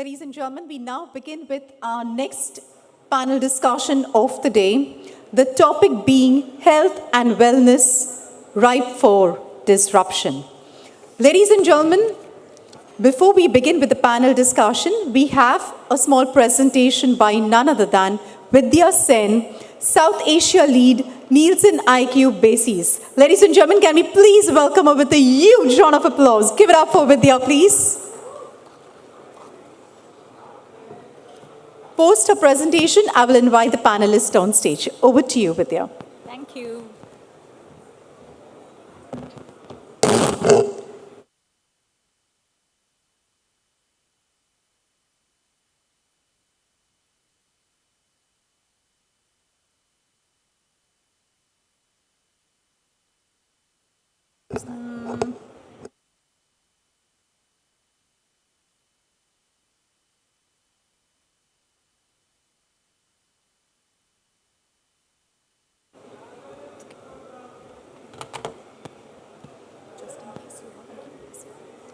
Ladies and gentlemen, we now begin with our next panel discussion of the day. The topic being health and wellness ripe for disruption. Ladies and gentlemen, before we begin with the panel discussion, we have a small presentation by none other than Vidya Sen, South Asia lead, NielsenIQ basis. Ladies and gentlemen, can we please welcome her with a huge round of applause? Give it up for Vidya, please. Post her presentation, I will invite the panelists on stage. Over to you, Vidya. Thank you.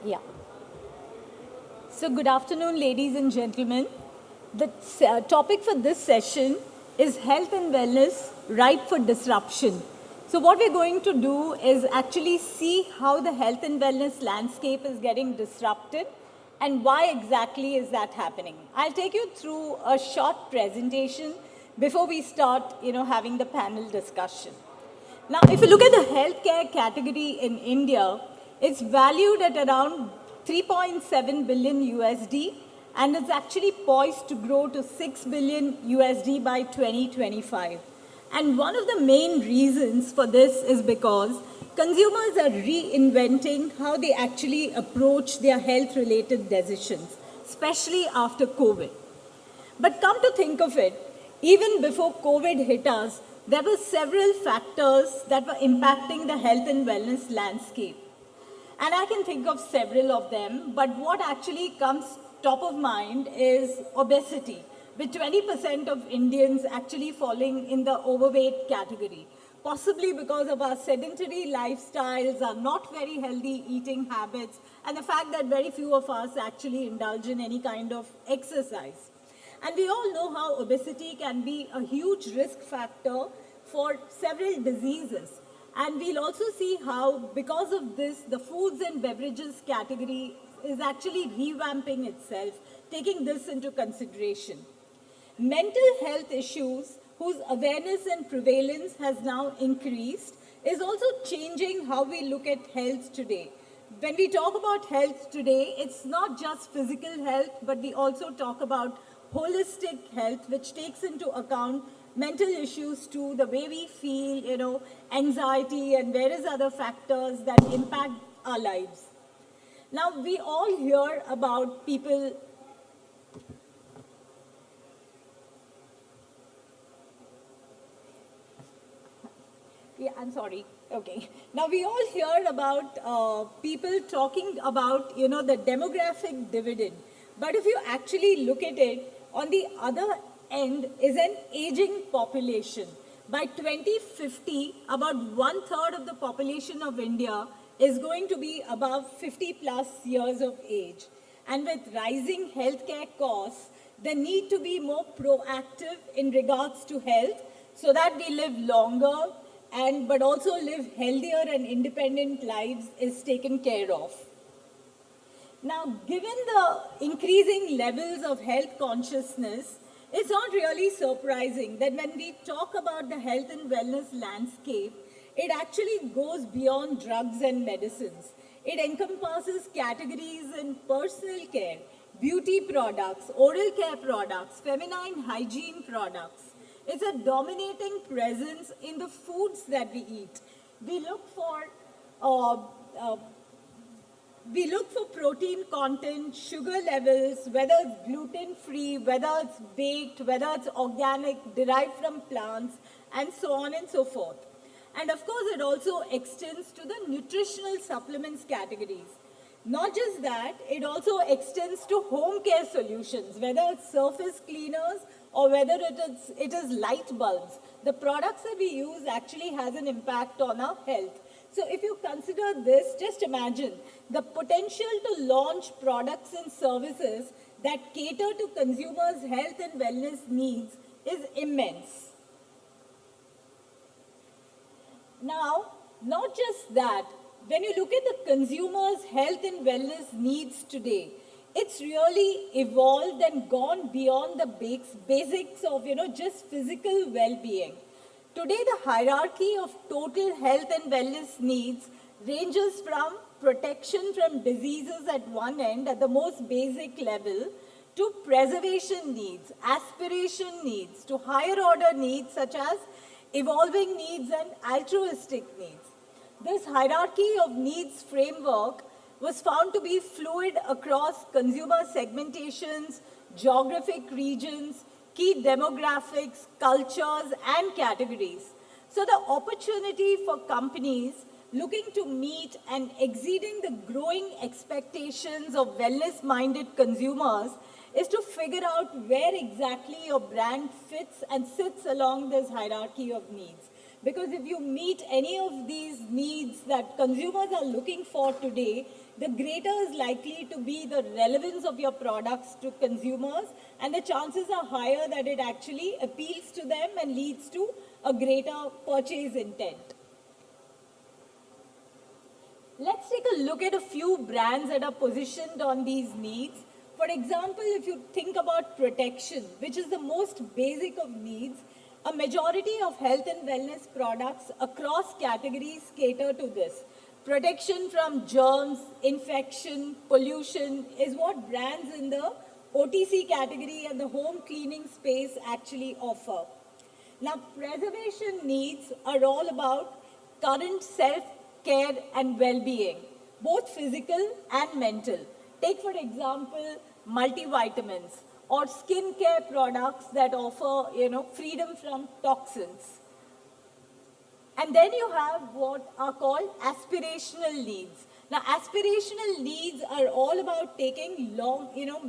Yeah. So good afternoon, ladies and gentlemen. The topic for this session is health and wellness ripe for disruption. So what we're going to do is actually see how the health and wellness landscape is getting disrupted and why exactly is that happening. I'll take you through a short presentation before we start, having the panel discussion. Now, if you look at the healthcare category in India, it's valued at around 3.7 billion USD and it's actually poised to grow to 6 billion USD by 2025. And one of the main reasons for this is because consumers are reinventing how they actually approach their health-related decisions, especially after COVID. But come to think of it, even before COVID hit us, there were several factors that were impacting the health and wellness landscape. And I can think of several of them, but what actually comes top of mind is obesity, with 20% of Indians actually falling in the overweight category, possibly because of our sedentary lifestyles, our not very healthy eating habits, and the fact that very few of us actually indulge in any kind of exercise. And we all know how obesity can be a huge risk factor for several diseases. And we'll also see how, because of this, the foods and beverages category is actually revamping itself, taking this into consideration. Mental health issues, whose awareness and prevalence has now increased, is also changing how we look at health today. When we talk about health today, it's not just physical health, but we also talk about holistic health, which takes into account mental issues too, the way we feel, anxiety and various other factors that impact our lives. Now, we all hear about people. Yeah, I'm sorry. Okay. Now, we all hear about people talking about, the demographic dividend. But if you actually look at it, on the other end is an aging population. By 2050, about 1/3 of the population of India is going to be above 50 plus years of age. And with rising healthcare costs, the need to be more proactive in regards to health so that we live longer but also live healthier and independent lives is taken care of. Now, given the increasing levels of health consciousness, it's not really surprising that when we talk about the health and wellness landscape, it actually goes beyond drugs and medicines. It encompasses categories in personal care, beauty products, oral care products, feminine hygiene products. It's a dominating presence in the foods that we eat. We look for protein content, sugar levels, whether it's gluten-free, whether it's baked, whether it's organic, derived from plants, and so on and so forth. And of course, it also extends to the nutritional supplements categories. Not just that, it also extends to home care solutions, whether it's surface cleaners or whether it is light bulbs. The products that we use actually has an impact on our health. So if you consider this, just imagine the potential to launch products and services that cater to consumers' health and wellness needs is immense. Now, not just that, when you look at the consumer's health and wellness needs today, it's really evolved and gone beyond the basics of, just physical well-being. Today, the hierarchy of total health and wellness needs ranges from protection from diseases at one end, at the most basic level, to preservation needs, aspiration needs, to higher order needs such as evolving needs and altruistic needs. This hierarchy of needs framework was found to be fluid across consumer segmentations, geographic regions, key demographics, cultures, and categories. So the opportunity for companies looking to meet and exceeding the growing expectations of wellness-minded consumers is to figure out where exactly your brand fits and sits along this hierarchy of needs. Because if you meet any of these needs that consumers are looking for today, the greater is likely to be the relevance of your products to consumers, and the chances are higher that it actually appeals to them and leads to a greater purchase intent. Let's take a look at a few brands that are positioned on these needs. For example, if you think about protection, which is the most basic of needs, a majority of health and wellness products across categories cater to this. Protection from germs, infection, pollution is what brands in the OTC category and the home cleaning space actually offer. Now, preservation needs are all about current self-care and well-being, both physical and mental. Take, for example, multivitamins or skincare products that offer, freedom from toxins. And then you have what are called aspirational needs. Now, aspirational needs are all about taking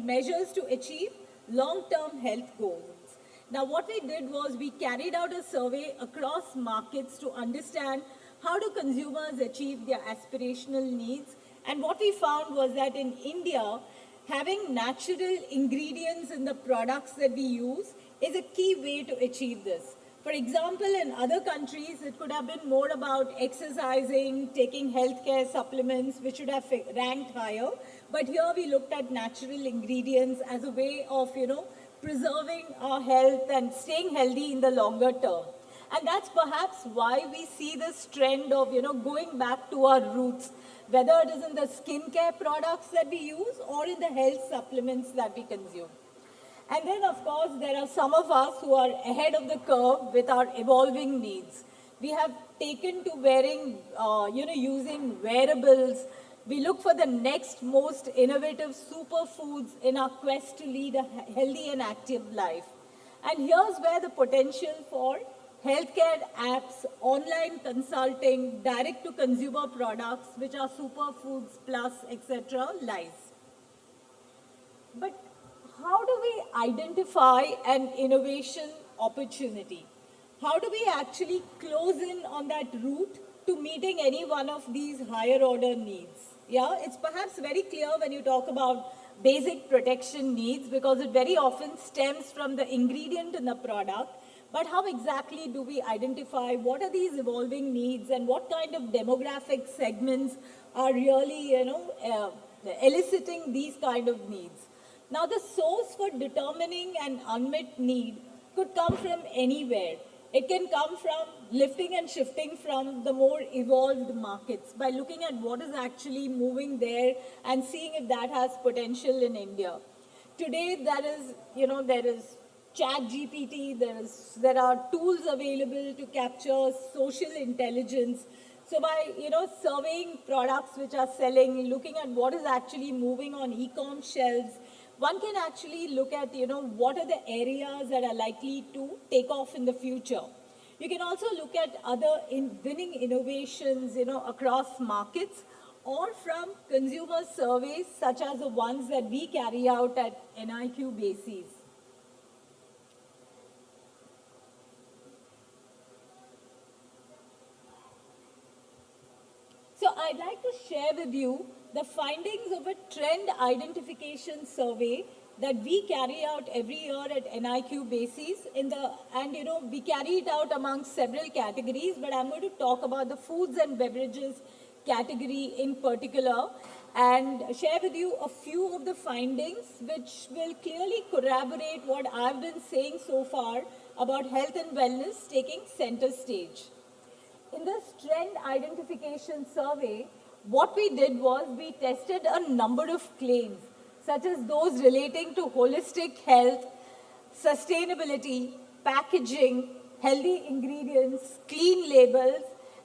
measures to achieve long-term health goals. Now, what we did was we carried out a survey across markets to understand how do consumers achieve their aspirational needs. And what we found was that in India, having natural ingredients in the products that we use is a key way to achieve this. For example, in other countries, it could have been more about exercising, taking healthcare supplements, which should have ranked higher. But here we looked at natural ingredients as a way of, preserving our health and staying healthy in the longer term. And that's perhaps why we see this trend of, going back to our roots, whether it is in the skincare products that we use or in the health supplements that we consume. And then, of course, there are some of us who are ahead of the curve with our evolving needs. We have taken to wearing, using wearables. We look for the next most innovative superfoods in our quest to lead a healthy and active life. And here's where the potential for healthcare apps, online consulting, direct-to-consumer products, which are superfoods plus, etc., lies. But how do we identify an innovation opportunity? How do we actually close in on that route to meeting any one of these higher order needs? Yeah, it's perhaps very clear when you talk about basic protection needs because it very often stems from the ingredient in the product. But how exactly do we identify what are these evolving needs and what kind of demographic segments are really, eliciting these kind of needs? Now, the source for determining an unmet need could come from anywhere. It can come from lifting and shifting from the more evolved markets by looking at what is actually moving there and seeing if that has potential in India. Today, there is Chat GPT, there are tools available to capture social intelligence. So by, surveying products which are selling, looking at what is actually moving on e-com shelves, one can actually look at, what are the areas that are likely to take off in the future. You can also look at other winning innovations, across markets or from consumer surveys such as the ones that we carry out at NielsenIQ basis. So I'd like to share with you the findings of a trend identification survey that we carry out every year at NIQ basis we carry it out among several categories, but I'm going to talk about the foods and beverages category in particular and share with you a few of the findings which will clearly corroborate what I've been saying so far about health and wellness taking center stage. In this trend identification survey, what we did was we tested a number of claims, such as those relating to holistic health, sustainability, packaging, healthy ingredients, clean labels,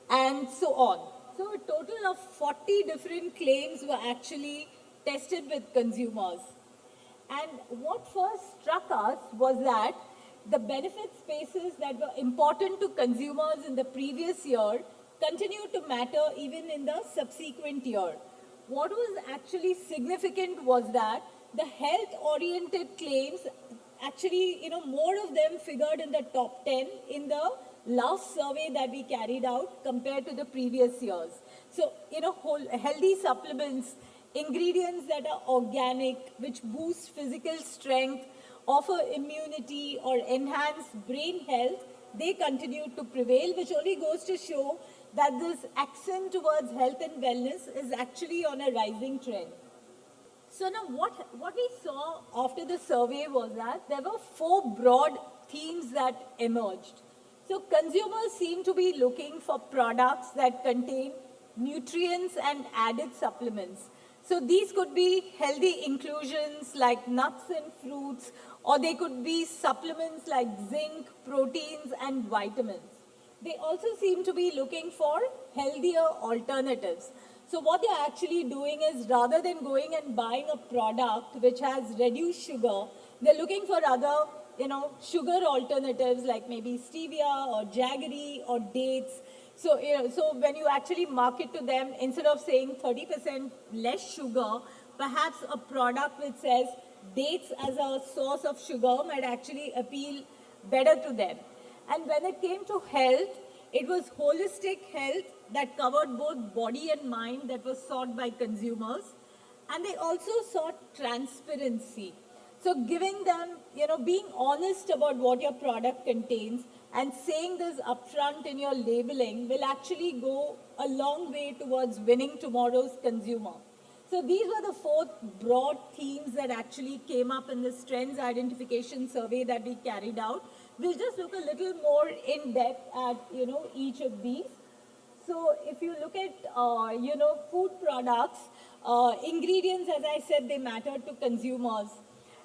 and so on. So a total of 40 different claims were actually tested with consumers. And what first struck us was that the benefit spaces that were important to consumers in the previous year continue to matter even in the subsequent year. What was actually significant was that the health-oriented claims actually, more of them figured in the top 10 in the last survey that we carried out compared to the previous years. So, healthy supplements, ingredients that are organic, which boost physical strength, offer immunity or enhance brain health, they continue to prevail, which only goes to show that this accent towards health and wellness is actually on a rising trend. So now what we saw after the survey was that there were 4 broad themes that emerged. So consumers seem to be looking for products that contain nutrients and added supplements. So these could be healthy inclusions like nuts and fruits, or they could be supplements like zinc, proteins, and vitamins. They also seem to be looking for healthier alternatives. So what they're actually doing is rather than going and buying a product which has reduced sugar, they're looking for other, sugar alternatives like maybe stevia or jaggery or dates. So when you actually market to them, instead of saying 30% less sugar, perhaps a product which says dates as a source of sugar might actually appeal better to them. And when it came to health, it was holistic health that covered both body and mind that was sought by consumers. And they also sought transparency. So giving them, being honest about what your product contains and saying this upfront in your labeling will actually go a long way towards winning tomorrow's consumer. So these were the 4 broad themes that actually came up in this trends identification survey that we carried out. We'll just look a little more in depth at, each of these. So if you look at, food products, ingredients, as I said, they matter to consumers.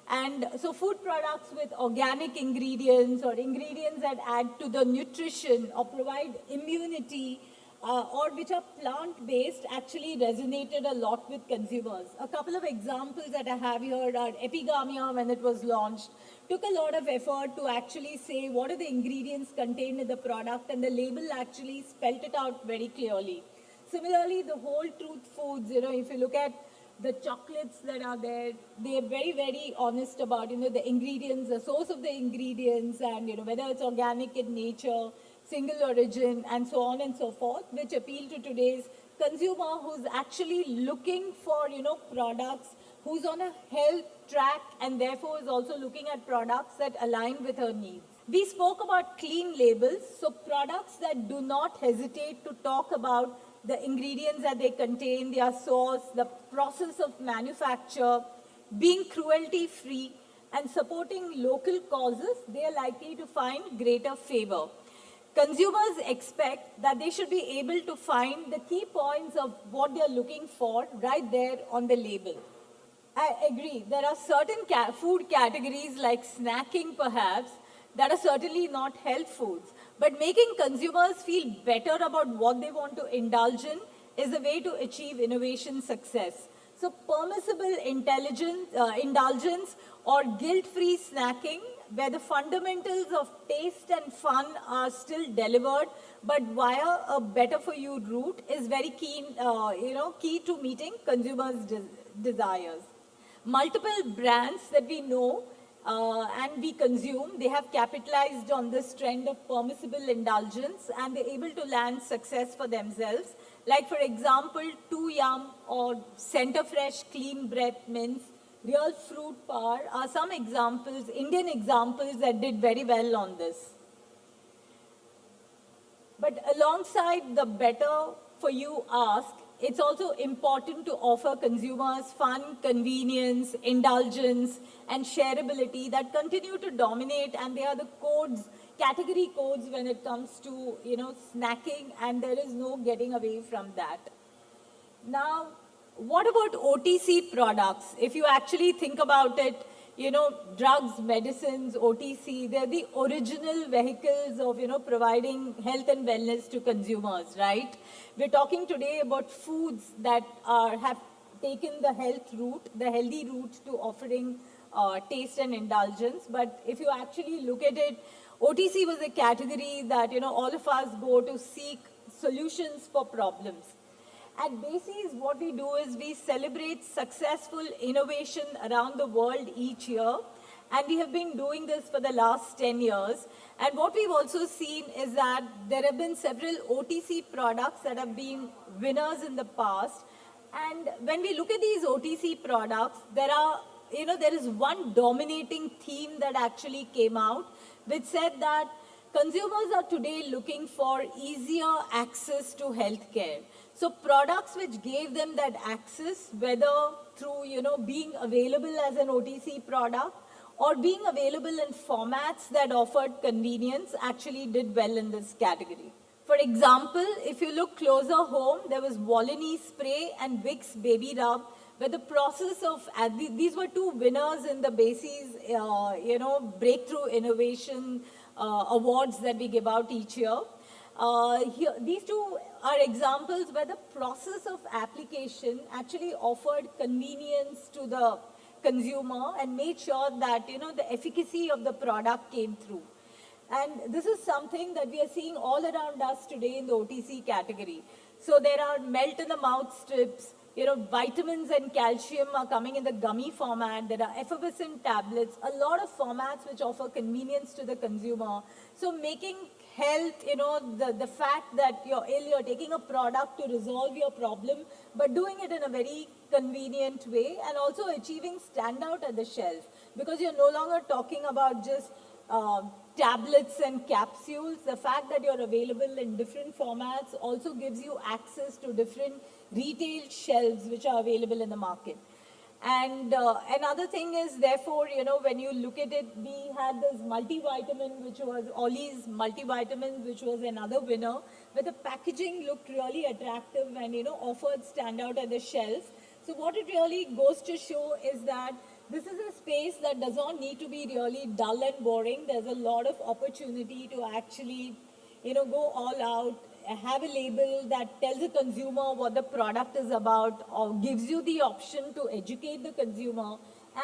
And so food products with organic ingredients or ingredients that add to the nutrition or provide immunity or which are plant-based actually resonated a lot with consumers. A couple of examples that I have here are Epigamia, when it was launched, took a lot of effort to actually say what are the ingredients contained in the product, and the label actually spelt it out very clearly. Similarly, the whole truth foods, if you look at the chocolates that are there, they are very, very honest about, the ingredients, the source of the ingredients, and, whether it's organic in nature, single origin, and so on and so forth, which appeal to today's consumer who's actually looking for, products, who's on a health track, and therefore is also looking at products that align with her needs. We spoke about clean labels, so products that do not hesitate to talk about the ingredients that they contain, their source, the process of manufacture, being cruelty-free, and supporting local causes, they are likely to find greater favor. Consumers expect that they should be able to find the key points of what they are looking for right there on the label. I agree. There are certain food categories like snacking perhaps that are certainly not health foods. But making consumers feel better about what they want to indulge in is a way to achieve innovation success. So permissible indulgence or guilt-free snacking, where the fundamentals of taste and fun are still delivered, but via a better-for-you route, is very key to meeting consumers' desires. Multiple brands that we know and we consume, they have capitalized on this trend of permissible indulgence and they're able to land success for themselves. Like for example, 2 Yum or Center Fresh Clean Breath Mints, real fruit bar are some examples, Indian examples that did very well on this. But alongside the better for you ask, it's also important to offer consumers fun, convenience, indulgence, and shareability that continue to dominate, and they are the codes, category codes when it comes to snacking, and there is no getting away from that. Now, what about OTC products? If you actually think about it, drugs, medicines, OTC, they're the original vehicles of, providing health and wellness to consumers, right? We're talking today about foods that have taken the health route, the healthy route to offering taste and indulgence. But if you actually look at it, OTC was a category that, all of us go to seek solutions for problems. At Bases, what we do is we celebrate successful innovation around the world each year. And we have been doing this for the last 10 years. And what we've also seen is that there have been several OTC products that have been winners in the past. And when we look at these OTC products, there is one dominating theme that actually came out, which said that consumers are today looking for easier access to healthcare. So products which gave them that access, whether through being available as an OTC product or being available in formats that offered convenience, actually did well in this category. For example, if you look closer home, there was Volini spray and Vicks baby rub, where the process of these were two winners in the Bases breakthrough innovation awards that we give out each year. These two are examples where the process of application actually offered convenience to the consumer and made sure that the efficacy of the product came through. And this is something that we are seeing all around us today in the OTC category. So there are melt in the mouth strips, vitamins and calcium are coming in the gummy format. There are effervescent tablets, a lot of formats which offer convenience to the consumer. So making health, the fact that you're ill, you're taking a product to resolve your problem, but doing it in a very convenient way and also achieving standout at the shelf. Because you're no longer talking about just tablets and capsules. The fact that you're available in different formats also gives you access to different retail shelves which are available in the market. And another thing is, therefore, when you look at it, we had this multivitamin, which was Ollie's multivitamin, which was another winner, where the packaging looked really attractive and, offered standout at the shelf. So what it really goes to show is that this is a space that does not need to be really dull and boring. There's a lot of opportunity to actually, go all out, have a label that tells the consumer what the product is about or gives you the option to educate the consumer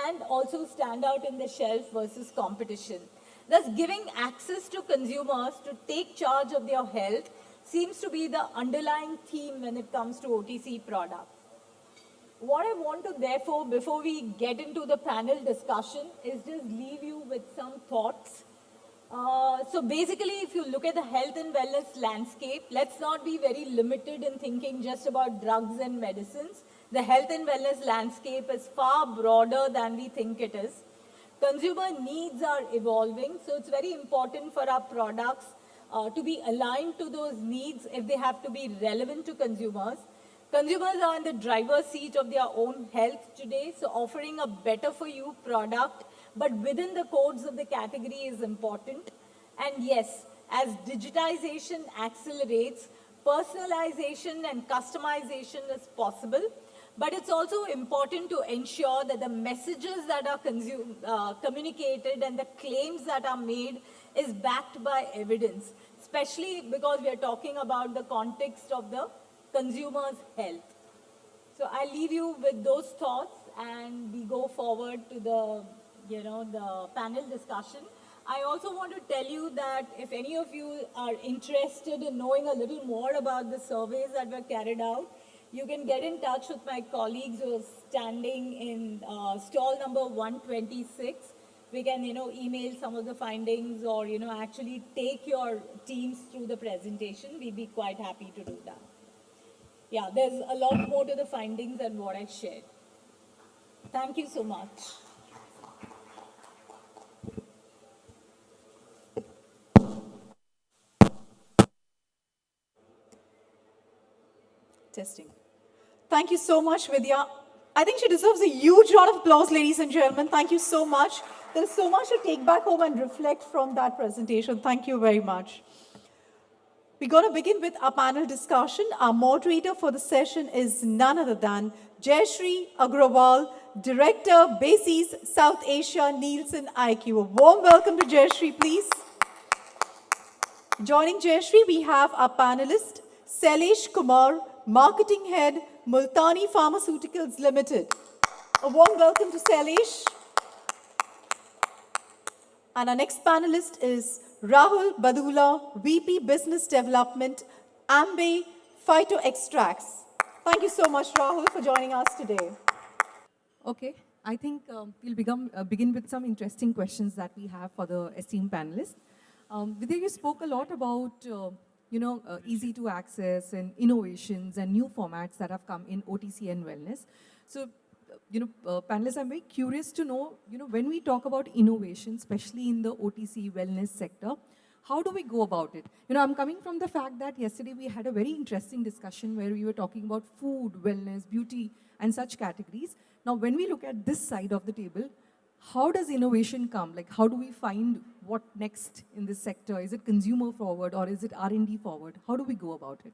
and also stand out in the shelf versus competition. Thus, giving access to consumers to take charge of their health seems to be the underlying theme when it comes to OTC products. What I want to, therefore, before we get into the panel discussion, is just leave you with some thoughts. So basically, if you look at the health and wellness landscape, let's not be very limited in thinking just about drugs and medicines. The health and wellness landscape is far broader than we think it is. Consumer needs are evolving, so it's very important for our products to be aligned to those needs if they have to be relevant to consumers. Consumers are in the driver's seat of their own health today, so offering a better for you product, but within the codes of the category is important. And yes, as digitization accelerates, personalization and customization is possible, but it's also important to ensure that the messages that are communicated and the claims that are made is backed by evidence, especially because we are talking about the context of the consumer's health. So I leave you with those thoughts and we go forward to the panel discussion. I also want to tell you that if any of you are interested in knowing a little more about the surveys that were carried out, you can get in touch with my colleagues who are standing in stall number 126. We can, email some of the findings or, actually take your teams through the presentation. We'd be quite happy to do that. Yeah, there's a lot more to the findings than what I shared. Thank you so much. Testing. Thank you so much, Vidya. I think she deserves a huge round of applause, ladies and gentlemen. Thank you so much. There's so much to take back home and reflect from that presentation. Thank you very much. We're going to begin with our panel discussion. Our moderator for the session is none other than Jaishree Agrawal, Director, Bases, South Asia, NielsenIQ. A warm welcome to Jaishree, please. Joining Jaishree, we have our panelist, Shailesh Kumar, Marketing Head, Multani Pharmaceuticals Limited. A warm welcome to Shailesh. And our next panelist is Rahul Bhadula, VP Business Development, Ambe Phytoextracts. Thank you so much, Rahul, for joining us today. Okay, I think we'll begin with some interesting questions that we have for the esteemed panelists. Vidya, you spoke a lot about easy to access and innovations and new formats that have come in OTC and wellness. So, panelists, I'm very curious to know, when we talk about innovation, especially in the OTC wellness sector, how do we go about it? I'm coming from the fact that yesterday we had a very interesting discussion where we were talking about food, wellness, beauty, and such categories. Now, when we look at this side of the table, how does innovation come? Like, how do we find what next in this sector? Is it consumer forward or is it R&D forward? How do we go about it?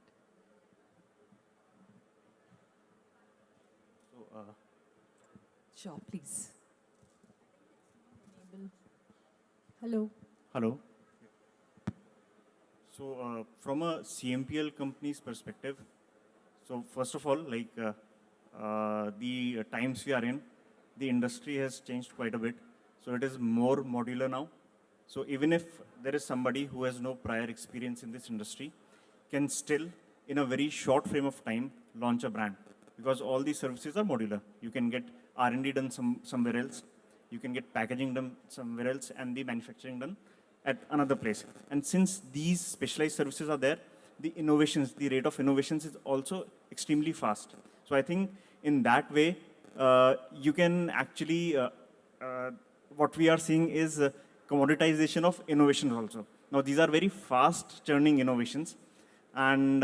So, Sure, please. Hello. hello. So, from a CMPL company's perspective, so first of all, the times we are in, the industry has changed quite a bit. So it is more modular now. So even if there is somebody who has no prior experience in this industry, can still, in a very short frame of time, launch a brand. Because all these services are modular. You can get R&D done somewhere else. You can get packaging done somewhere else and the manufacturing done at another place. And since these specialized services are there, the innovations, the rate of innovations is also extremely fast. So I think in that way, you can actually, what we are seeing is commoditization of innovations also. Now these are very fast churning innovations. And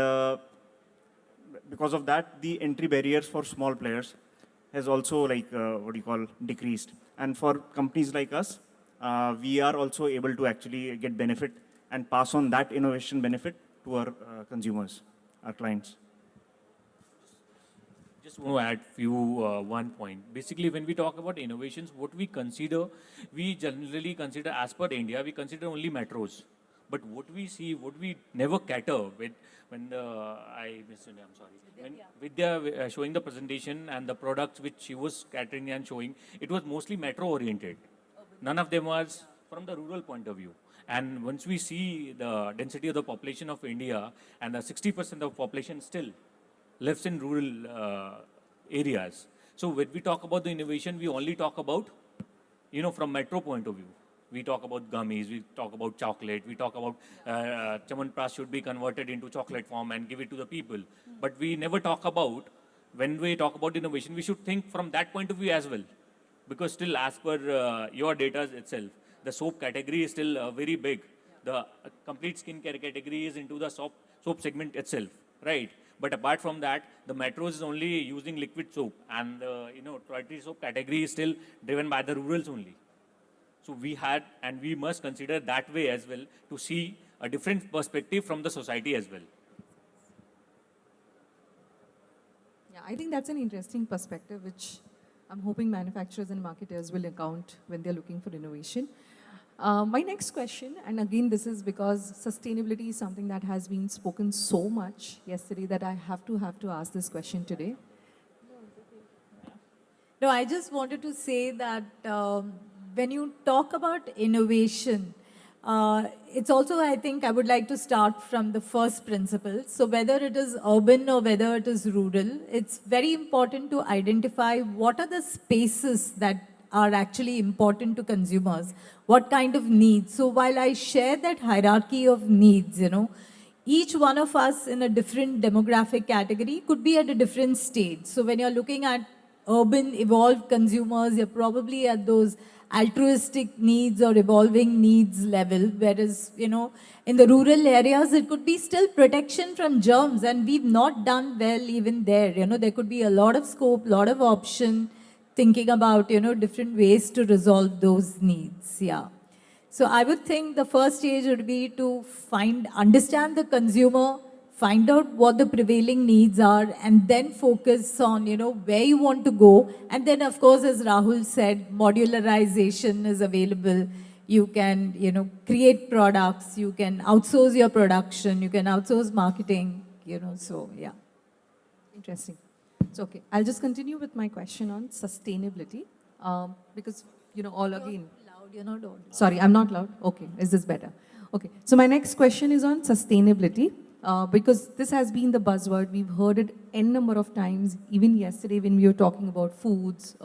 because of that, the entry barriers for small players has also decreased. And for companies like us, we are also able to actually get benefit and pass on that innovation benefit to our consumers, our clients. Just want to add one point. Basically, when we talk about innovations, what we consider, we generally consider, as per India, we consider only metros. But what we see, what we never cater with, when I missed her name, I'm sorry. When Vidya showing the presentation and the products which she was catering and showing, it was mostly metro oriented. None of them was from the rural point of view. And once we see the density of the population of India and the 60% of population still lives in rural areas. So when we talk about the innovation, we only talk about, from metro point of view. We talk about gummies, we talk about chocolate, we talk about Chamanpras should be converted into chocolate form and give it to the people. But we never talk about, when we talk about innovation, we should think from that point of view as well. Because still, as per your data itself, the soap category is still very big. The complete skincare category is into the soap segment itself, right? But apart from that, the metros is only using liquid soap, and toiletry soap category is still driven by the rurals only. So we had, and we must consider that way as well to see a different perspective from the society as well. Yeah, I think that's an interesting perspective, which I'm hoping manufacturers and marketers will account when they're looking for innovation. My next question, and again, this is because sustainability is something that has been spoken so much yesterday that I have to ask this question today. No, I just wanted to say that when you talk about innovation, it's also, I think, I would like to start from the first principle. So whether it is urban or whether it is rural, it's very important to identify what are the spaces that are actually important to consumers, what kind of needs. So while I share that hierarchy of needs, each one of us in a different demographic category could be at a different stage. So when you're looking at urban evolved consumers, you're probably at those altruistic needs or evolving needs level, whereas, in the rural areas, it could be still protection from germs, and we've not done well even there. There could be a lot of scope, lot of option, thinking about, different ways to resolve those needs. Yeah. So I would think the first stage would be to understand the consumer, find out what the prevailing needs are, and then focus on, where you want to go. And then, of course, as Rahul said, modularization is available. You can, create products, you can outsource your production, you can outsource marketing, so yeah. Interesting. So, okay, I'll just continue with my question on sustainability because, all again. Loud, you're not audible. Sorry, I'm not loud. Okay, is this better? Okay, so my next question is on sustainability because this has been the buzzword. We've heard it n number of times, even yesterday when we were talking about foods,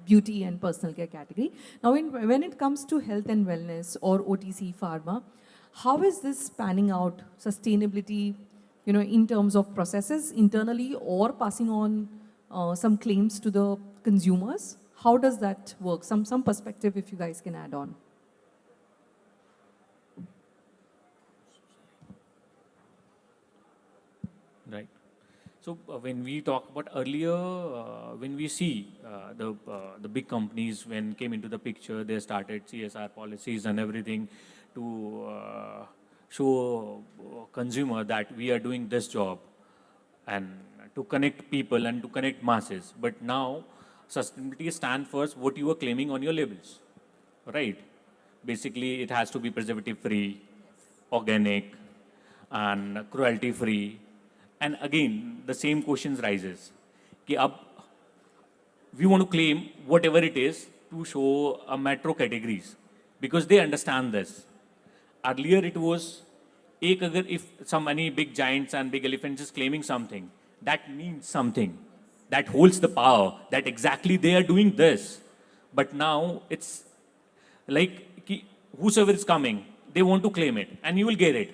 beauty and personal care category. Now, when it comes to health and wellness or OTC pharma, how is this panning out, sustainability, in terms of processes internally or passing on some claims to the consumers? How does that work? Some perspective if you guys can add on. Right. So when we talk about earlier, when we see the big companies when came into the picture, they started CSR policies and everything to show consumer that we are doing this job and to connect people and to connect masses. But now sustainability stands first what you are claiming on your labels, right? Basically, it has to be preservative free, organic, and cruelty free. And again, the same questions rises. कि अब we want to claim whatever it is to show a metro categories because they understand this. Earlier it was, if some any big giants and big elephants is claiming something, that means something. That holds the power that exactly they are doing this. But now it's like whosoever is coming, they want to claim it and you will get it.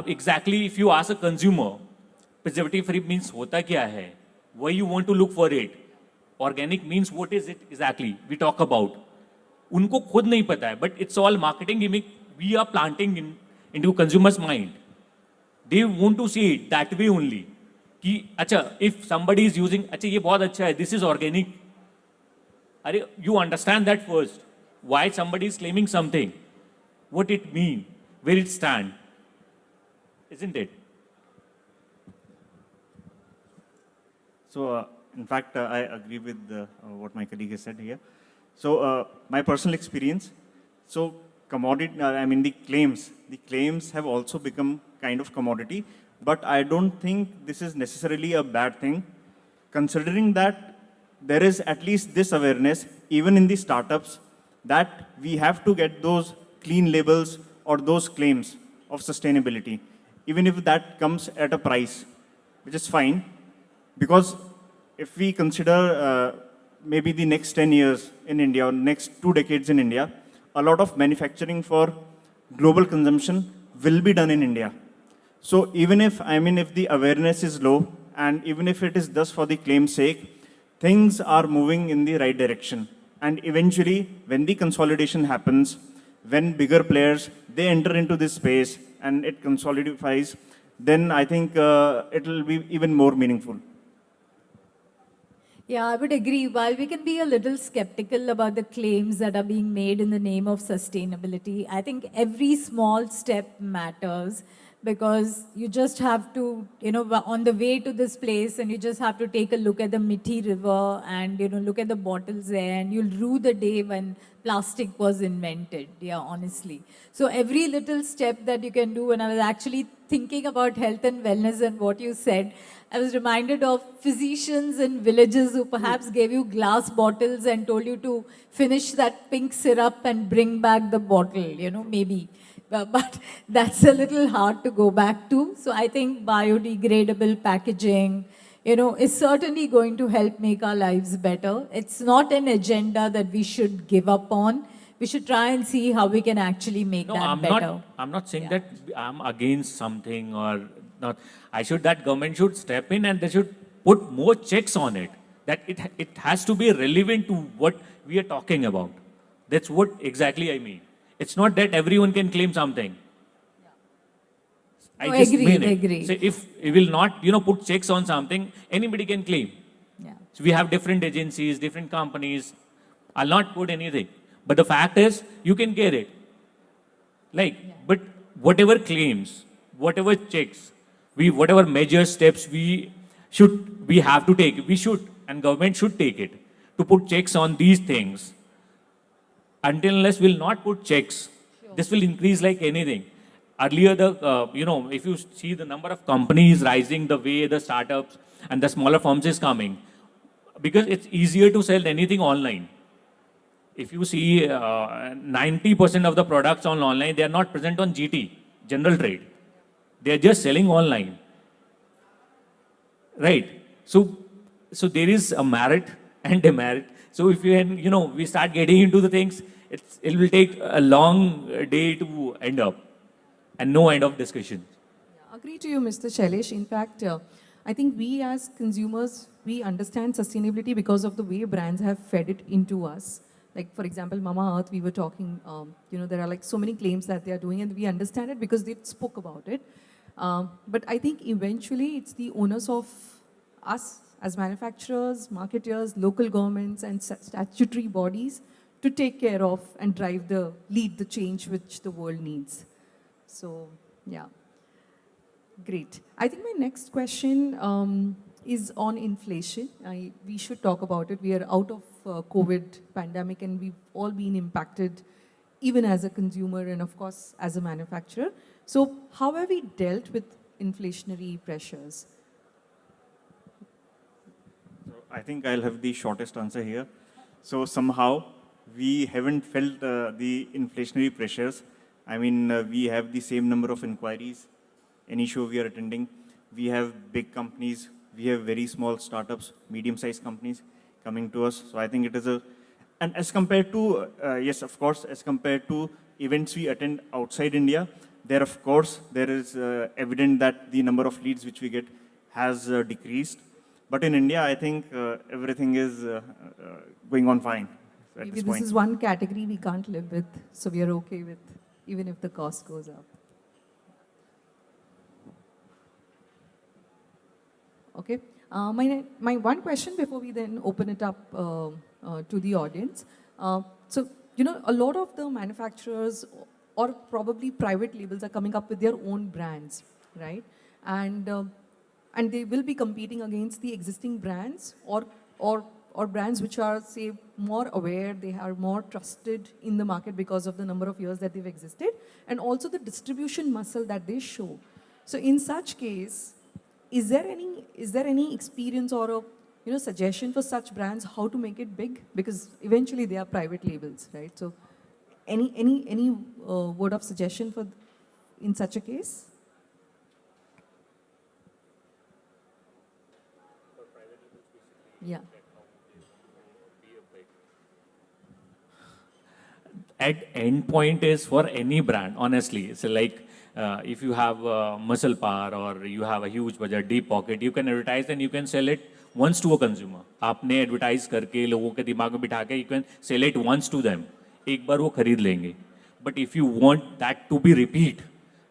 Exactly if you ask a consumer, preservative free means hota kya hai? Why you want to look for it? Organic means what is it exactly? We talk about. उनको खुद नहीं पता है, but it's all marketing gimmick we are planting into consumers' mind. They want to see it that way only. कि अच्छा, if somebody is using, अच्छा ये बहुत अच्छा है, this is organic. अरे, you understand that first. Why somebody is claiming something? What it mean? Where it stand? Isn't it? So, in fact, I agree with what my colleague has said here. So, my personal experience, so commodity, the claims have also become kind of commodity, but I don't think this is necessarily a bad thing, considering that there is at least this awareness, even in the startups, that we have to get those clean labels or those claims of sustainability, even if that comes at a price, which is fine, because if we consider maybe the next 10 years in India, or next 2 decades in India, a lot of manufacturing for global consumption will be done in India. So even if, if the awareness is low, and even if it is just for the claim's sake, things are moving in the right direction. And eventually, when the consolidation happens, when bigger players, they enter into this space and it consolidifies, then I think it will be even more meaningful. Yeah, I would agree. While we can be a little skeptical about the claims that are being made in the name of sustainability, I think every small step matters because you just have to, on the way to this place, and you just have to take a look at the Mithi River and, look at the bottles there, and you'll rue the day when plastic was invented, yeah, honestly. So every little step that you can do, when I was actually thinking about health and wellness and what you said, I was reminded of physicians in villages who perhaps gave you glass bottles and told you to finish that pink syrup and bring back the bottle, maybe. But that's a little hard to go back to. So I think biodegradable packaging, is certainly going to help make our lives better. It's not an agenda that we should give up on. We should try and see how we can actually make that better. I'm not saying that I'm against something or not. That government should step in and they should put more checks on it. that it has to be relevant to what we are talking about. That's what exactly I mean. It's not that everyone can claim something. I just mean it. Agreed. So if we will not, put checks on something, anybody can claim. Yeah. So we have different agencies, different companies. I'll not put anything. But the fact is, you can get it. But whatever claims, whatever checks, whatever measure steps we have to take, we should, and government should take it to put checks on these things. Until unless we'll not put checks, this will increase like anything. Earlier, if you see the number of companies rising, the way the startups and the smaller firms is coming, because it's easier to sell anything online. If you see 90% of the products on online, they are not present on GT, general trade. They are just selling online. Right? So there is a merit and demerit. So if we start getting into the things, it will take a long day to end up and no end of discussion. Yeah, agree to you, Mr. Shailesh. In fact, I think we as consumers, we understand sustainability because of the way brands have fed it into us. Like, for example, Mama Earth, we were talking, there are like so many claims that they are doing and we understand it because they spoke about it. But I think eventually it's the onus of us as manufacturers, marketers, local governments and statutory bodies to take care of and lead the change which the world needs. So, yeah, great. I think my next question is on inflation. We should talk about it. We are out of COVID pandemic and we've all been impacted, even as a consumer and of course as a manufacturer. So how have we dealt with inflationary pressures? So I think I'll have the shortest answer here. So somehow we haven't felt the inflationary pressures. I mean, we have the same number of inquiries, any show we are attending. We have big companies, we have very small startups, medium-sized companies coming to us. So I think it is and as compared to, yes, of course, as compared to events we attend outside India, there is evident that the number of leads which we get has decreased. But in India, I think everything is going on fine at Maybe this this point. is one category we can't live with, so we are okay with, even if the cost goes up. Okay. My one question before we then open it up to the audience. So, a lot of the manufacturers or probably private labels are coming up with their own brands, right? And they will be competing against the existing brands or brands which are, say, more aware, they are more trusted in the market because of the number of years that they've existed, and also the distribution muscle that they show. So in such case, is there any experience or a suggestion for such brands how to make it big? Because eventually they are private labels, right? So any word of suggestion for in such a case? Yeah. At end point is for any brand, honestly. So like if you have muscle power or you have a huge budget, deep pocket, you can advertise and you can sell it once to a consumer. आपने advertise करके लोगों के दिमाग में बिठा के you can sell it once to them. एक बार वो खरीद लेंगे. But if you want that to be repeat,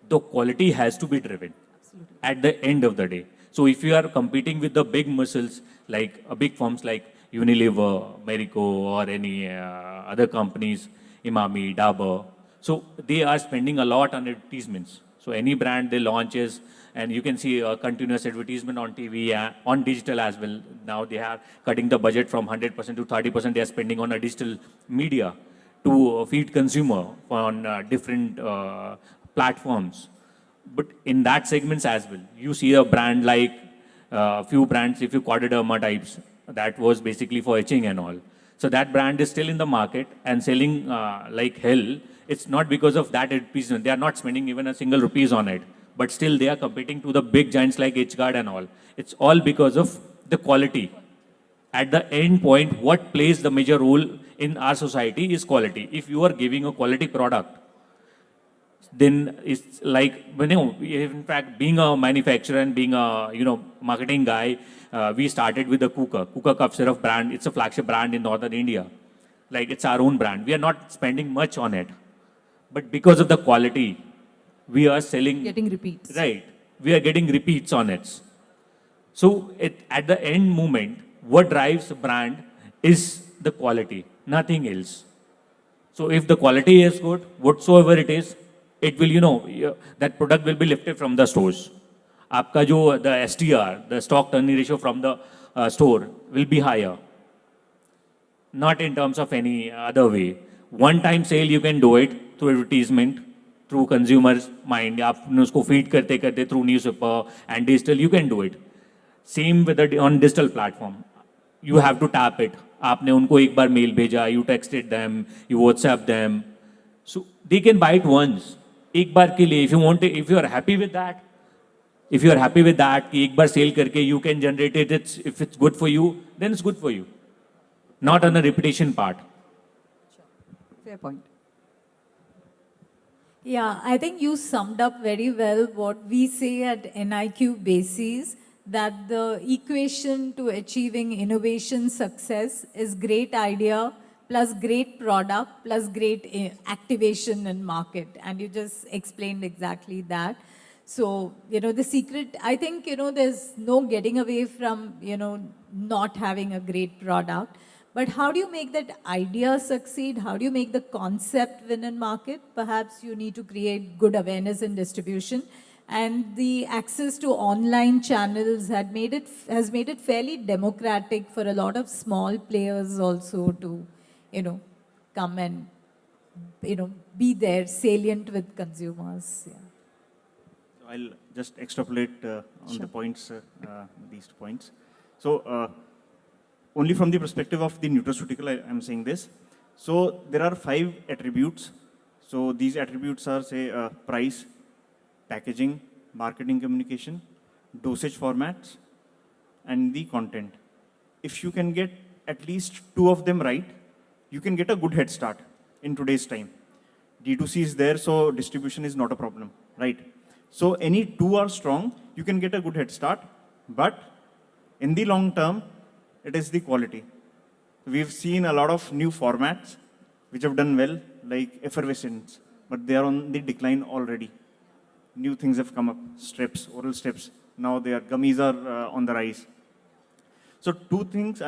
the quality has to be driven. Absolutely. At the end of the day. So if you are competing with the big muscles, like big firms like Unilever, Marico, or any other companies, Imami, Dabur, so they are spending a lot on advertisements. So any brand they launches, and you can see a continuous advertisement on TV, on digital as well. Now they are cutting the budget from 100% to 30%. They are spending on a digital media to feed consumer on different platforms. But in that segments as well, you see a brand like few brands, if you Quadraderma types, that was basically for etching and all. So that brand is still in the market and selling like hell. It's not because of that advertisement. They are not spending even a single rupees on it. But still they are competing to the big giants like HGuard and all. It's all because of the quality. At the end point, what plays the major role in our society is quality. If you are giving a quality product, then it's like, in fact, being a manufacturer and being a, marketing guy, we started with the Kuka cough syrup brand. It's a flagship brand in northern India. Like, it's our own brand. We are not spending much on it. But because of the quality, we are selling. Getting repeats. Right. We are getting repeats on it. So at the end moment, what drives a brand is the quality, nothing else. So if the quality is good, whatsoever it is, it will, that product will be lifted from the stores. आपका जो the STR, the stock turn ratio from the store will be higher. Not in terms of any other way. One time sale you can do it through advertisement, through consumers' mind. आपने उसको feed करते करते through newspaper and digital, you can do it. Same with on digital platform. You have to tap it. आपने उनको एक बार mail भेजा, you texted them, you WhatsApp them. So they can buy it once. एक बार के लिए, if you are happy with that, कि एक बार sale करके you can generate it, if it's good for you, then it's good for you. Not on a repetition part. Fair point. Yeah, I think you summed up very well what we say at NIQ basis, that the equation to achieving innovation success is great idea plus great product plus great activation in market. And you just explained exactly that. So, the secret, I think, there's no getting away from, not having a great product. But how do you make that idea succeed? How do you make the concept win in market? Perhaps you need to create good awareness and distribution. And the access to online channels has made it fairly democratic for a lot of small players also to, come and, be there, salient with consumers. Yeah. So I'll just extrapolate on the points, these 2 points. So only from the perspective of the nutraceutical, I'm saying this. So there are 5 attributes. So these attributes are, say, price, packaging, marketing communication, dosage formats, and the content. If you can get at least 2 of them right, you can get a good head start in today's time. D2C is there, so distribution is not a problem, right? So any 2 are strong, you can get a good head start, but in the long term, it is the quality. We've seen a lot of new formats which have done well, like effervescents, but they are on the decline already. New things have come up, strips, oral strips. Now gummies are on the rise. So 2 things,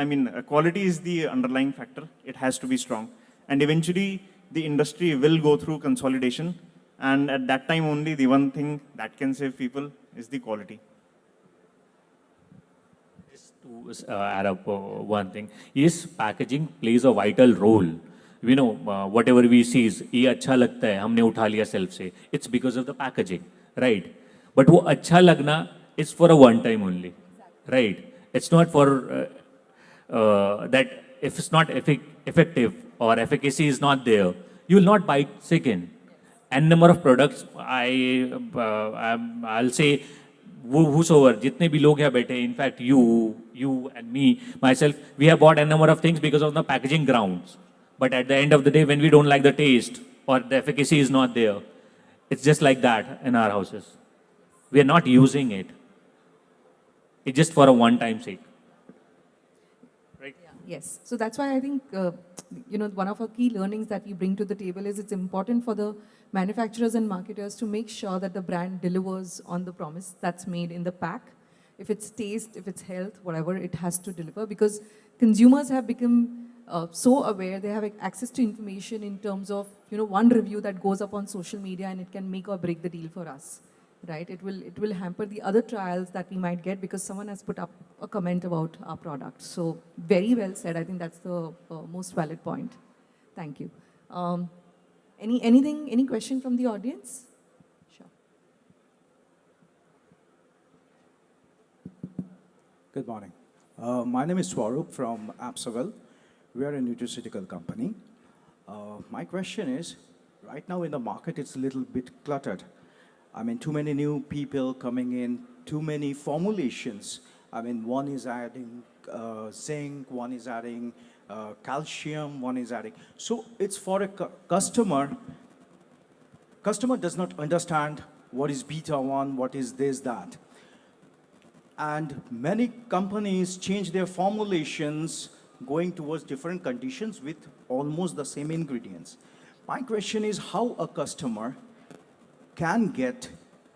quality is the underlying factor. It has to be strong. And eventually, the industry will go through consolidation. And at that time only, the one thing that can save people is the quality. Just to add up one thing, yes, packaging plays a vital role. Whatever we see is, ये अच्छा लगता है, हमने उठा लिया shelf से. It's because of the packaging, right? But वो अच्छा लगना is for a one time only, right? It's not for that if it's not effective or efficacy is not there, you will not buy it second. And number of products, I'll say, whosoever, जितने भी लोग यहाँ बैठे, in fact you and me, myself, we have bought a number of things because of the packaging grounds. But at the end of the day, when we don't like the taste or the efficacy is not there, it's just like that in our houses. We are not using it. It's just for a one-time sake. Right? Yes. So that's why I think, one of our key learnings that we bring to the table is it's important for the manufacturers and marketers to make sure that the brand delivers on the promise that's made in the pack. If it's taste, if it's health, whatever, it has to deliver, because consumers have become so aware, they have access to information in terms of, one review that goes up on social media and it can make or break the deal for us, right? It will hamper the other trials that we might get because someone has put up a comment about our product. So very well said. I think that's the most valid point. Thank you. Any question from the audience? Sure. Good morning. My name is Swarup from Agrawal. We are a nutraceutical company. My question is, right now in the market, it's a little bit cluttered. Too many new people coming in, too many formulations. One is adding zinc, one is adding calcium, one is adding. So it's for a customer, Customer does not understand what is beta 1, what is this, that. And many companies change their formulations going towards different conditions with almost the same ingredients. My question is how a customer can get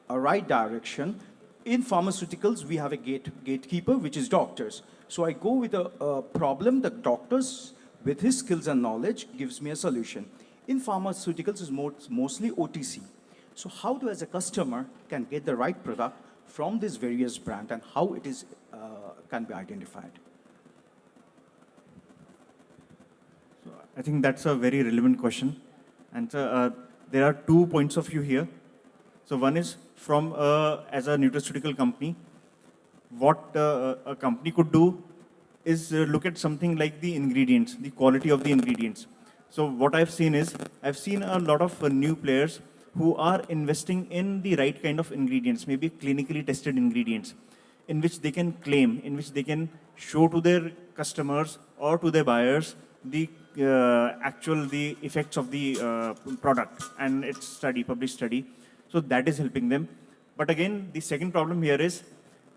a right direction. In pharmaceuticals, we have a gatekeeper, which is doctors. So I go with a problem, the doctors, with his skills and knowledge, gives me a solution. In pharmaceuticals, it's mostly OTC. So how do, as a customer, can get the right product from this various brand and how it is can be identified? So I think that's a very relevant question. And there are 2 points of view here. So one is from as a nutraceutical company, what a company could do is look at something like the ingredients, the quality of the ingredients. So what I've seen is, I've seen a lot of new players who are investing in the right kind of ingredients, maybe clinically tested ingredients, in which they can claim, in which they can show to their customers or to their buyers the the effects of the product and its study, published study. So that is helping them. But again, the second problem here is,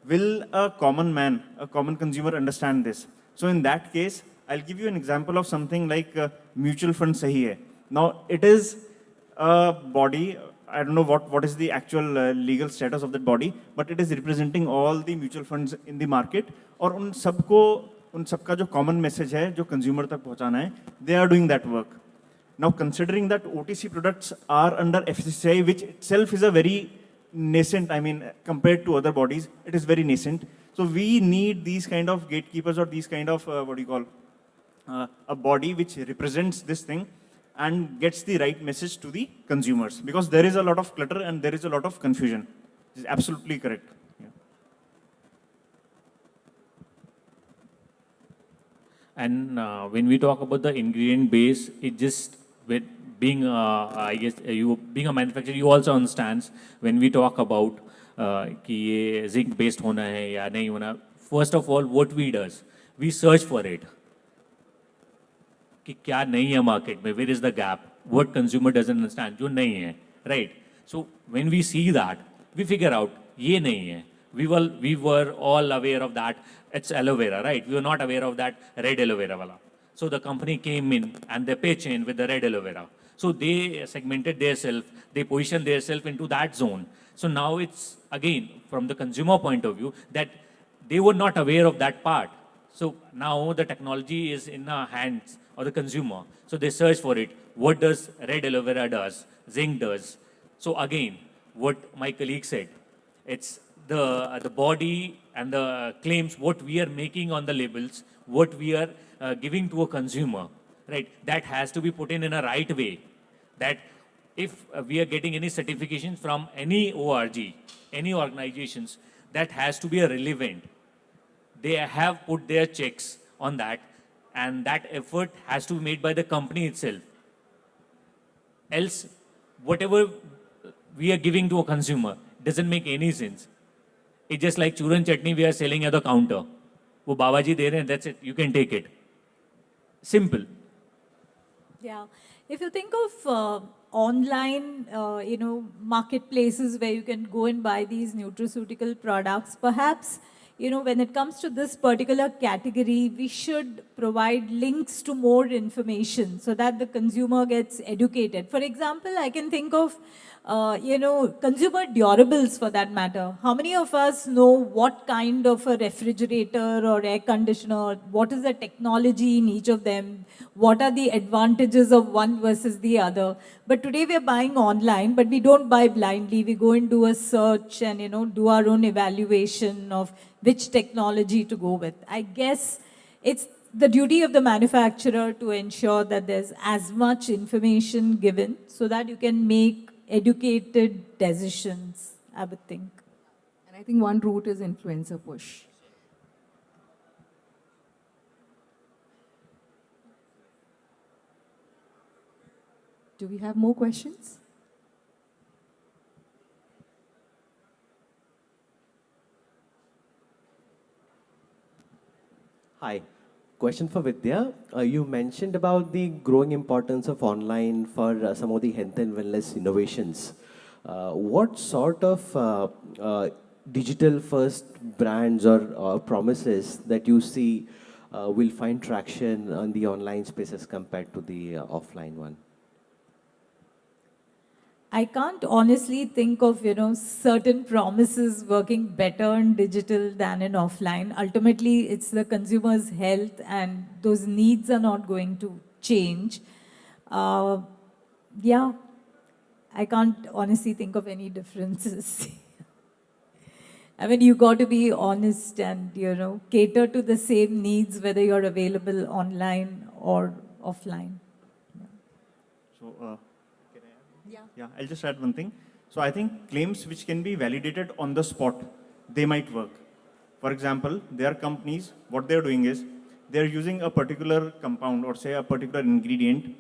will a common man, a common consumer understand this? So in that case, I'll give you an example of something like mutual fund sahi hai. Now, it is a body, I don't know what is the actual legal status of that body, but it is representing all the mutual funds in the market. और उन सबका जो common message है, जो consumer तक पहुंचाना है, they are doing that work. Now, considering that OTC products are under FCCI, which itself is a very nascent, I mean, compared to other bodies, it is very nascent. So we need these kind of gatekeepers or these kind of, a body which represents this thing and gets the right message to the consumers. Because there is a lot of clutter and there is a lot of confusion. This is absolutely correct. Yeah. And when we talk about the ingredient base, it just with being, I guess, you being a manufacturer, you also understands when we talk about कि ये zinc based होना है या नहीं होना. First of all, what we does, we search for it. कि क्या नहीं है market में, where is the gap, what consumer doesn't understand, जो नहीं है, right? So when we see that, we figure out ये नहीं है. We were all aware of that. It's aloe vera, right? We were not aware of that red aloe vera wala. So the company came in and they pitched in with the red aloe vera. So they segmented themselves, they positioned themselves into that zone. So now it's again from the consumer point of view that they were not aware of that part. So now the technology is in the hands of the consumer. So they search for it. What does red aloe vera does? Zinc does. So again, what my colleague said, it's the body and the claims, what we are making on the labels, what we are giving to a consumer, right? That has to be put in a right way. That if we are getting any certifications from any ORG, any organizations, that has to be a relevant. They have put their checks on that, and that effort has to be made by the company itself. Else, whatever we are giving to a consumer doesn't make any sense. It's just like churan chutney we are selling at the counter. वो बाबाजी दे रहे हैं, that's it, you can take it. Simple. Yeah. If you think of online, marketplaces where you can go and buy these nutraceutical products, perhaps, when it comes to this particular category, we should provide links to more information so that the consumer gets educated. For example, I can think of, consumer durables for that matter. How many of us know what kind of a refrigerator or air conditioner, what is the technology in each of them, what are the advantages of one versus the other? But today we are buying online, but we don't buy blindly. We go and do a search and, do our own evaluation of which technology to go with. I guess it's the duty of the manufacturer to ensure that there's as much information given so that you can make educated decisions, I would think. And I think one route is influencer push. Do we have more questions? Hi. Question for Vidya. You mentioned about the growing importance of online for some of the health and wellness innovations. What sort of digital first brands or promises that you see will find traction on the online space as compared to the offline one? I can't honestly think of, certain promises working better in digital than in offline. Ultimately, it's the consumer's health and those needs are not going to change. Uh, yeah, I can't honestly think of any differences. I mean, you got to be honest and, cater to the same needs whether you're available online or offline. So, yeah, I'll just add one thing. So I think claims which can be validated on the spot, they might work. For example, there are companies, what they're doing is, they're using a particular compound or say a particular ingredient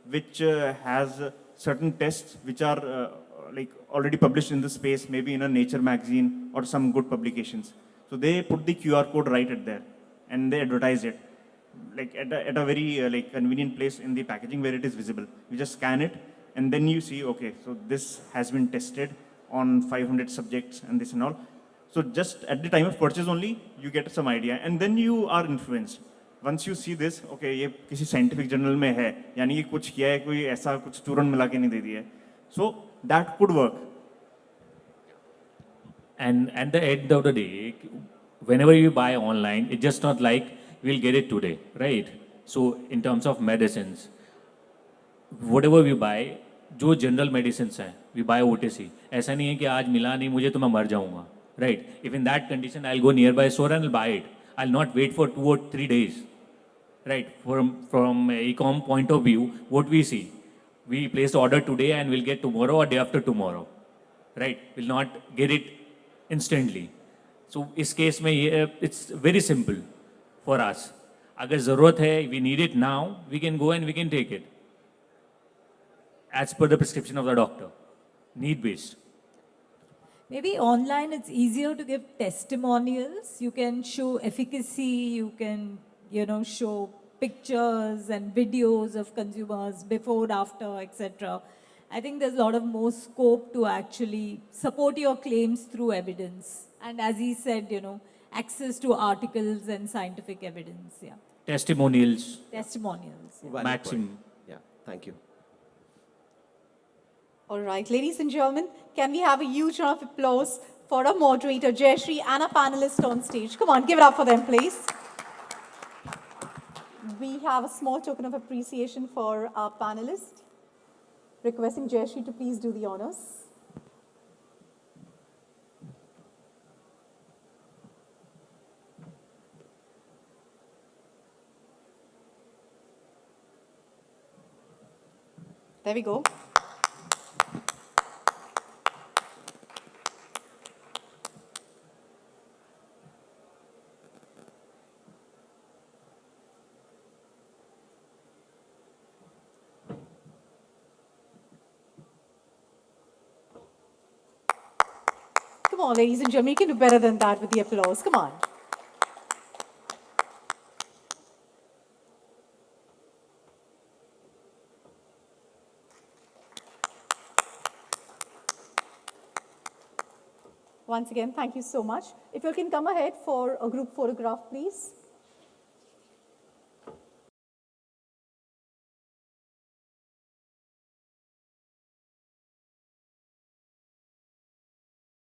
which has certain tests which are like already published in the space, maybe in a Nature magazine or some good publications. So they put the QR code right at there and they advertise it like at a very like convenient place in the packaging where it is visible. You just scan it and then you see, okay, so this has been tested on 500 subjects and this and all. So just at the time of purchase only, you get some idea and then you are influenced. Once you see this, okay, ये किसी scientific journal में है, यानी कि कुछ किया है, कोई ऐसा कुछ चूरन मिला के नहीं दे दिया है. So that could work. And at the end of the day, whenever you buy online, it's just not like we'll get it today, right? So in terms of medicines, whatever we buy, जो general medicine हैं, we bye OTC. ऐसा नहीं है कि आज मिला नहीं मुझे तो मैं मर जाऊंगा, right? If in that condition I'll go nearby store and I'll buy it. I'll not wait for 2 or 3 days, right? From e-com point of view, what we see, we place the order today and we'll get tomorrow or day after tomorrow, right? We'll not get it instantly. So इस case में ये it's very simple for us. अगर ज़रूरत है, we need it now, we can go and we can take it. As per the prescription of the doctor, need-based. Maybe online it's easier to give testimonials. You can show efficacy, you can, show pictures and videos of consumers before, after, etc. I think there's a lot of more scope to actually support your claims through evidence. And as he said, access to articles and scientific evidence. Yeah. Testimonials, Testimonials. Yeah. Valid maximum. point. Yeah, thank you. All right, ladies and gentlemen, can we have a huge round of applause for our moderator, Jaishree, and our panelists on stage? Come on, give it up for them, please. We have a small token of appreciation for our panelists. Requesting Jaishree to please do the honors. There we go. Come on, ladies and gentlemen, you can do better than that with the applause. Come on. Once again, thank you so much. If you can come ahead for a group photograph, please.